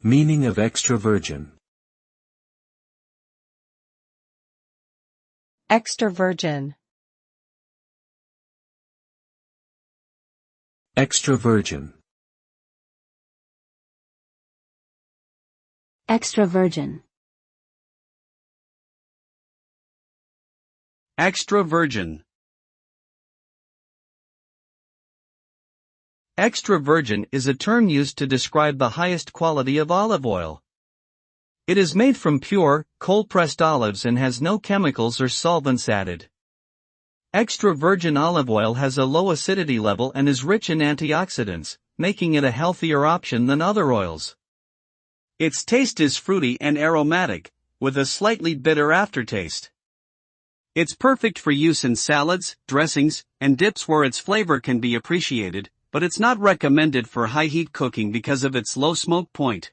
Meaning of extra virgin. Extra virgin. Extra virgin. Extra virgin. Extra virgin. Extra virgin is a term used to describe the highest quality of olive oil. It is made from pure, cold-pressed olives and has no chemicals or solvents added. Extra virgin olive oil has a low acidity level and is rich in antioxidants, making it a healthier option than other oils. Its taste is fruity and aromatic, with a slightly bitter aftertaste. It's perfect for use in salads, dressings, and dips where its flavor can be appreciated, but it's not recommended for high-heat cooking because of its low smoke point.